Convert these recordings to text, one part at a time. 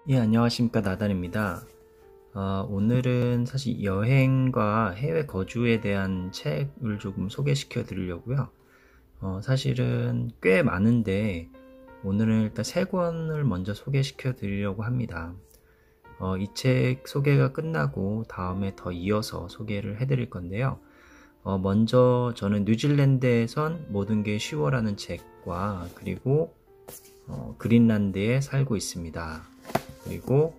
예, 안녕하십니까. 나단입니다. 오늘은 사실 여행과 해외 거주에 대한 책을 조금 소개시켜 드리려고요. 사실은 꽤 많은데 오늘은 일단 세 권을 먼저 소개시켜 드리려고 합니다. 이 책 소개가 끝나고 다음에 더 이어서 소개를 해 드릴 건데요. 먼저 저는 뉴질랜드에선 모든 게 쉬워라는 책과 그리고 그린란드에 살고 있습니다. 그리고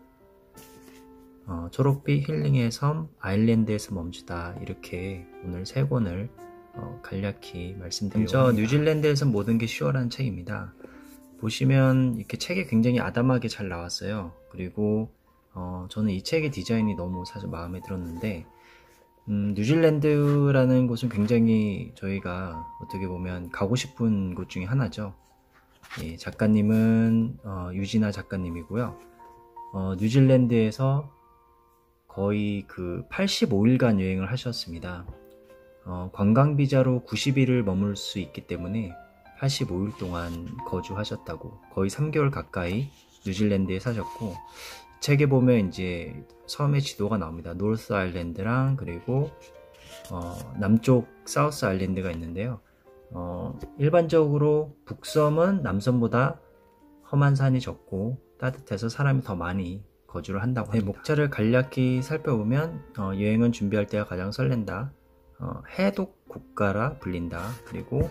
초록빛 힐링의 섬 아일랜드에서 멈추다, 이렇게 오늘 세 권을 간략히 말씀드리려고 합니다. 뉴질랜드에서 모든 게 쉬워라는 책입니다. 보시면 이렇게 책이 굉장히 아담하게 잘 나왔어요. 그리고 저는 이 책의 디자인이 너무 사실 마음에 들었는데, 뉴질랜드라는 곳은 굉장히 저희가 어떻게 보면 가고 싶은 곳 중에 하나죠. 예, 작가님은 유진아 작가님이고요. 뉴질랜드에서 거의 그 85일간 여행을 하셨습니다. 관광비자로 90일을 머물 수 있기 때문에 85일 동안 거주하셨다고, 거의 3개월 가까이 뉴질랜드에 사셨고, 책에 보면 이제 섬의 지도가 나옵니다. 노스 아일랜드랑 그리고 남쪽 사우스 아일랜드가 있는데요. 일반적으로 북섬은 남섬보다 험한 산이 적고 따뜻해서 사람이 더 많이 거주를 한다고 합니다. 목차를 간략히 살펴보면 여행은 준비할 때가 가장 설렌다, 해독 국가라 불린다, 그리고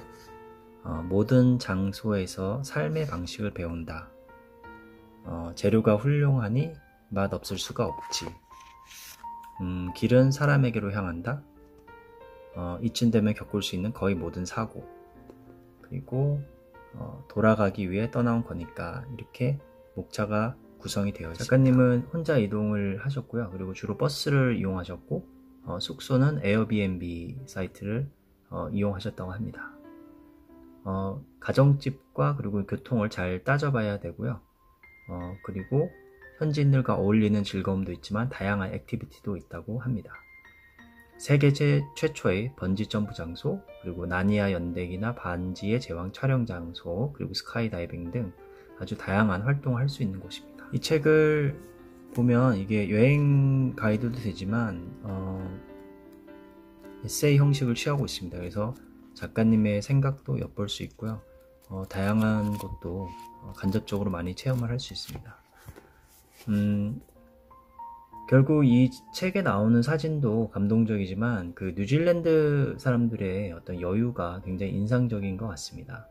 모든 장소에서 삶의 방식을 배운다, 재료가 훌륭하니 맛 없을 수가 없지, 길은 사람에게로 향한다, 이쯤 되면 겪을 수 있는 거의 모든 사고, 그리고 돌아가기 위해 떠나온 거니까, 이렇게 목차가 구성이 되어 있습니다. 작가님은 혼자 이동을 하셨고요. 그리고 주로 버스를 이용하셨고, 숙소는 에어비앤비 사이트를 이용하셨다고 합니다. 가정집과 그리고 교통을 잘 따져봐야 되고요. 그리고 현지인들과 어울리는 즐거움도 있지만 다양한 액티비티도 있다고 합니다. 세계 최초의 번지 점프 장소, 그리고 나니아 연대기나 반지의 제왕 촬영 장소, 그리고 스카이다이빙 등 아주 다양한 활동을 할 수 있는 곳입니다. 이 책을 보면 이게 여행 가이드도 되지만 에세이 형식을 취하고 있습니다. 그래서 작가님의 생각도 엿볼 수 있고요. 다양한 것도 간접적으로 많이 체험을 할 수 있습니다. 결국 이 책에 나오는 사진도 감동적이지만 그 뉴질랜드 사람들의 어떤 여유가 굉장히 인상적인 것 같습니다.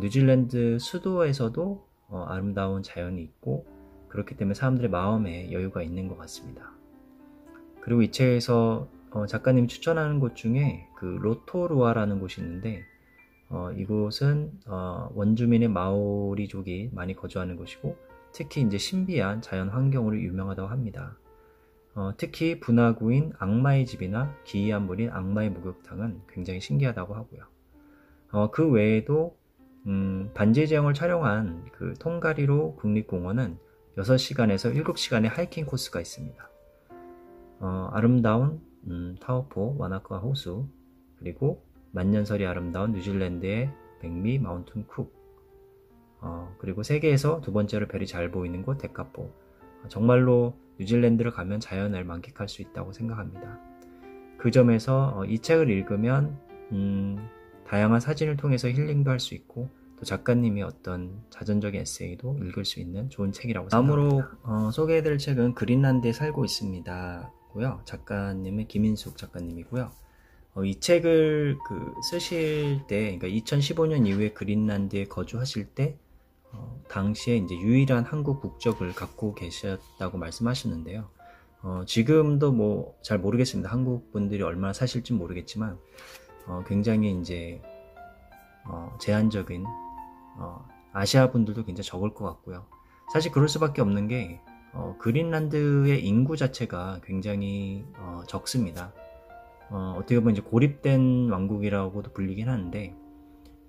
뉴질랜드 수도에서도 아름다운 자연이 있고, 그렇기 때문에 사람들의 마음에 여유가 있는 것 같습니다. 그리고 이 책에서 작가님이 추천하는 곳 중에 그 로토루아라는 곳이 있는데, 이곳은 원주민의 마오리족이 많이 거주하는 곳이고, 특히 이제 신비한 자연 환경으로 유명하다고 합니다. 특히 분화구인 악마의 집이나 기이한 물인 악마의 목욕탕은 굉장히 신기하다고 하고요. 그 외에도 반지의 제왕을 촬영한 그 통가리로 국립공원은 6시간에서 7시간의 하이킹 코스가 있습니다. 아름다운 타오포 와나카 호수, 그리고 만년설이 아름다운 뉴질랜드의 백미 마운틴 쿡, 그리고 세계에서 두 번째로 별이 잘 보이는 곳 데카포. 정말로 뉴질랜드를 가면 자연을 만끽할 수 있다고 생각합니다. 그 점에서 이 책을 읽으면 다양한 사진을 통해서 힐링도 할 수 있고, 또 작가님의 어떤 자전적인 에세이도 읽을 수 있는 좋은 책이라고 생각합니다. 다음으로 소개해드릴 책은 그린란드에 살고 있습니다 고요. 작가님은 김인숙 작가님이고요. 이 책을 쓰실 때, 그러니까 2015년 이후에 그린란드에 거주하실 때 당시에 이제 유일한 한국 국적을 갖고 계셨다고 말씀하시는데요. 지금도 뭐 잘 모르겠습니다. 한국 분들이 얼마나 사실지 모르겠지만 굉장히 이제 제한적인, 아시아 분들도 굉장히 적을 것 같고요. 사실 그럴 수밖에 없는 게 그린란드의 인구 자체가 굉장히 적습니다. 어떻게 보면 이제 고립된 왕국이라고도 불리긴 하는데,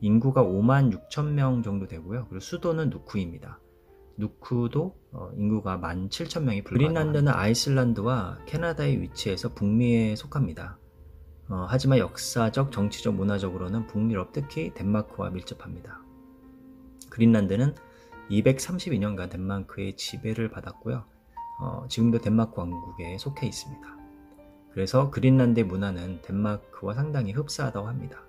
인구가 56,000명 정도 되고요. 그리고 수도는 누쿠입니다. 누쿠도 인구가 17,000명이 불과합니다. 그린란드는 아이슬란드와 캐나다의 위치해서 북미에 속합니다. 하지만 역사적, 정치적, 문화적으로는 북유럽, 특히 덴마크와 밀접합니다. 그린란드는 232년간 덴마크의 지배를 받았고요. 지금도 덴마크 왕국에 속해 있습니다. 그래서 그린란드의 문화는 덴마크와 상당히 흡사하다고 합니다.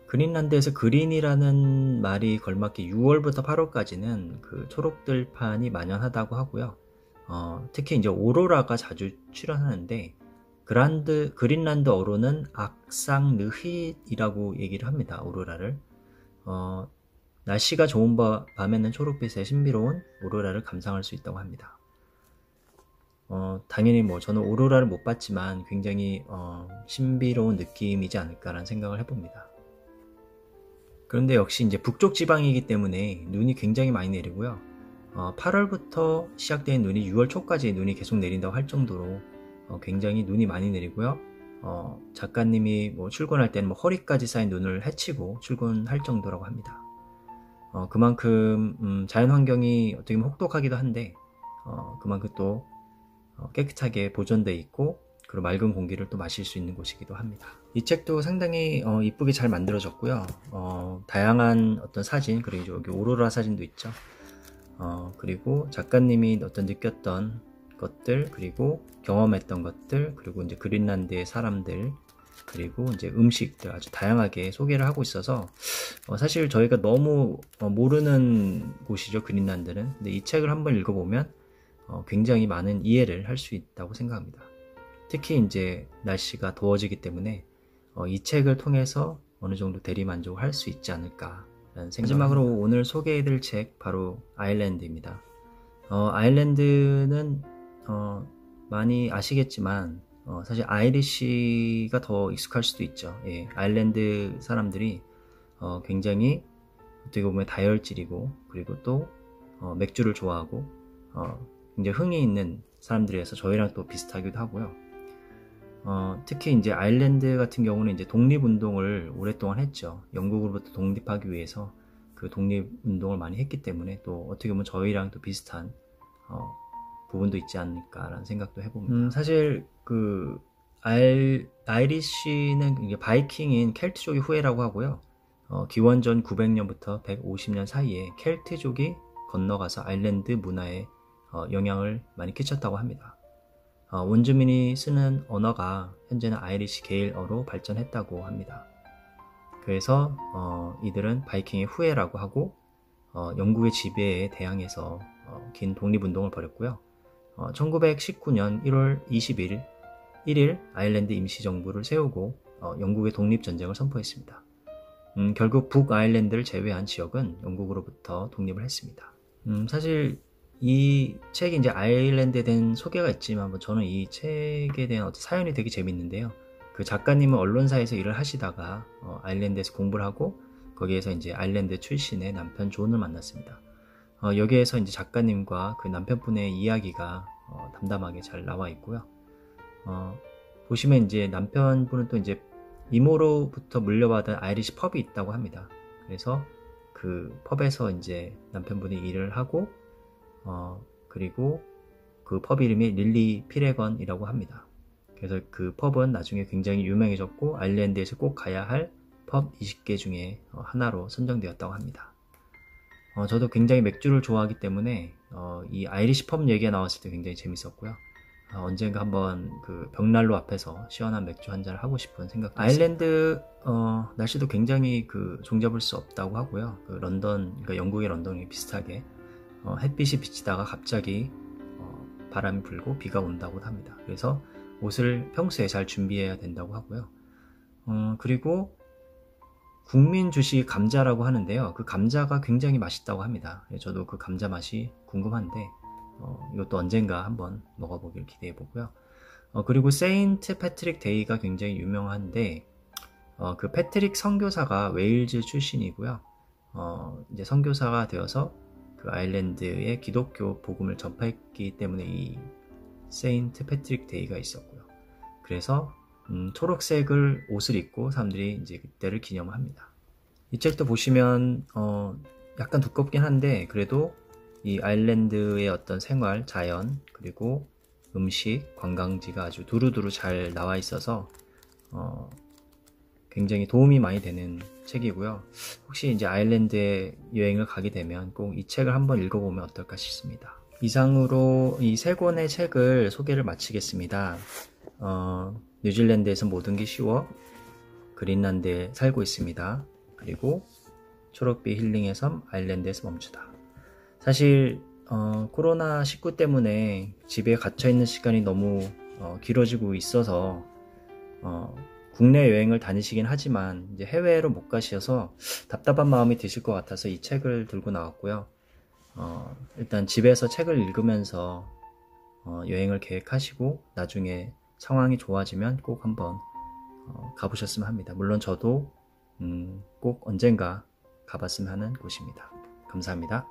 그린란드에서 그린이라는 말이 걸맞게 6월부터 8월까지는 그 초록들판이 만연하다고 하고요. 특히 이제 오로라가 자주 출현하는데 그린란드 어로는 악상르힛이라고 얘기를 합니다. 오로라를. 날씨가 좋은 밤에는 초록빛의 신비로운 오로라를 감상할 수 있다고 합니다. 당연히 저는 오로라를 못 봤지만 굉장히 신비로운 느낌이지 않을까라는 생각을 해봅니다. 그런데 역시 이제 북쪽 지방이기 때문에 눈이 굉장히 많이 내리고요. 8월부터 시작된 눈이 6월 초까지 눈이 계속 내린다고 할 정도로 굉장히 눈이 많이 내리고요. 작가님이 출근할 때는 허리까지 쌓인 눈을 헤치고 출근할 정도라고 합니다. 그만큼 자연 환경이 어떻게 보면 혹독하기도 한데 그만큼 또 깨끗하게 보존되어 있고 그리고 맑은 공기를 또 마실 수 있는 곳이기도 합니다. 이 책도 상당히 이쁘게 잘 만들어졌고요. 다양한 어떤 사진, 그리고 여기 오로라 사진도 있죠. 그리고 작가님이 어떤 느꼈던 것들, 그리고 경험했던 것들, 그리고 이제 그린란드의 사람들, 그리고 이제 음식들 아주 다양하게 소개를 하고 있어서 사실 저희가 너무 모르는 곳이죠, 그린란드는. 근데 이 책을 한번 읽어보면 굉장히 많은 이해를 할 수 있다고 생각합니다. 특히 이제 날씨가 더워지기 때문에 이 책을 통해서 어느 정도 대리만족을 할 수 있지 않을까라는 생각. 마지막으로 오늘 소개해드릴 책 바로 아일랜드입니다. 아일랜드는 많이 아시겠지만 사실 아이리시가 더 익숙할 수도 있죠. 예, 아일랜드 사람들이 굉장히 어떻게 보면 다혈질이고 그리고 또 맥주를 좋아하고 굉장히 흥이 있는 사람들이라서 저희랑 또 비슷하기도 하고요. 특히 이제 아일랜드 같은 경우는 이제 독립운동을 오랫동안 했죠. 영국으로부터 독립하기 위해서 그 독립운동을 많이 했기 때문에 또 어떻게 보면 저희랑 또 비슷한 부분도 있지 않을까라는 생각도 해봅니다. 사실 그 아이리시는 이게 바이킹인 켈트족의 후예라고 하고요. 기원전 900년부터 150년 사이에 켈트족이 건너가서 아일랜드 문화에 영향을 많이 끼쳤다고 합니다. 원주민이 쓰는 언어가 현재는 아이리시 게일어로 발전했다고 합니다. 그래서 이들은 바이킹의 후예라고 하고 영국의 지배에 대항해서 긴 독립운동을 벌였고요. 1919년 1월 1일 아일랜드 임시정부를 세우고 영국의 독립전쟁을 선포했습니다. 결국 북아일랜드를 제외한 지역은 영국으로부터 독립을 했습니다. 사실 이 책이 이제 아일랜드에 대한 소개가 있지만 저는 이 책에 대한 어떤 사연이 되게 재밌는데요. 그 작가님은 언론사에서 일을 하시다가 아일랜드에서 공부를 하고 거기에서 이제 아일랜드 출신의 남편 존을 만났습니다. 여기에서 이제 작가님과 그 남편분의 이야기가 담담하게 잘 나와 있고요. 보시면 이제 남편분은 또 이제 이모로부터 물려받은 아이리시 펍이 있다고 합니다. 그래서 그 펍에서 이제 남편분이 일을 하고 그리고 그 펍 이름이 릴리 피레건이라고 합니다. 그래서 그 펍은 나중에 굉장히 유명해졌고 아일랜드에서 꼭 가야 할 펍 20개 중에 하나로 선정되었다고 합니다. 저도 굉장히 맥주를 좋아하기 때문에 이 아이리시 펍 얘기가 나왔을 때 굉장히 재밌었고요. 언젠가 한번 그 벽난로 앞에서 시원한 맥주 한 잔을 하고 싶은 생각도 아일랜드 날씨도 굉장히 그 종잡을 수 없다고 하고요. 그 런던, 그러니까 영국의 런던이 비슷하게 햇빛이 비치다가 갑자기 바람이 불고 비가 온다고 합니다. 그래서 옷을 평소에 잘 준비해야 된다고 하고요. 그리고 국민 주식 감자라고 하는데요. 그 감자가 굉장히 맛있다고 합니다. 저도 그 감자 맛이 궁금한데 이것도 언젠가 한번 먹어보길 기대해 보고요. 그리고 세인트 패트릭 데이가 굉장히 유명한데 그 패트릭 선교사가 웨일즈 출신이고요. 이제 선교사가 되어서 그 아일랜드의 기독교 복음을 전파했기 때문에 이 세인트 패트릭 데이가 있었고요. 그래서 초록색을 옷을 입고 사람들이 이제 그때를 기념합니다. 이 책도 보시면 약간 두껍긴 한데 그래도 이 아일랜드의 어떤 생활, 자연, 그리고 음식, 관광지가 아주 두루두루 잘 나와 있어서 굉장히 도움이 많이 되는 책이고요. 혹시 이제 아일랜드에 여행을 가게 되면 꼭 이 책을 한번 읽어보면 어떨까 싶습니다. 이상으로 이 세 권의 책을 소개를 마치겠습니다. 뉴질랜드에서 모든 게 쉬워, 그린란드에 살고 있습니다. 그리고 초록빛 힐링의 섬, 아일랜드에서 멈추다. 사실 코로나19 때문에 집에 갇혀있는 시간이 너무 길어지고 있어서 국내 여행을 다니시긴 하지만 이제 해외로 못 가셔서 답답한 마음이 드실 것 같아서 이 책을 들고 나왔고요. 일단 집에서 책을 읽으면서 여행을 계획하시고 나중에 상황이 좋아지면 꼭 한번 가보셨으면 합니다. 물론 저도 꼭 언젠가 가봤으면 하는 곳입니다. 감사합니다.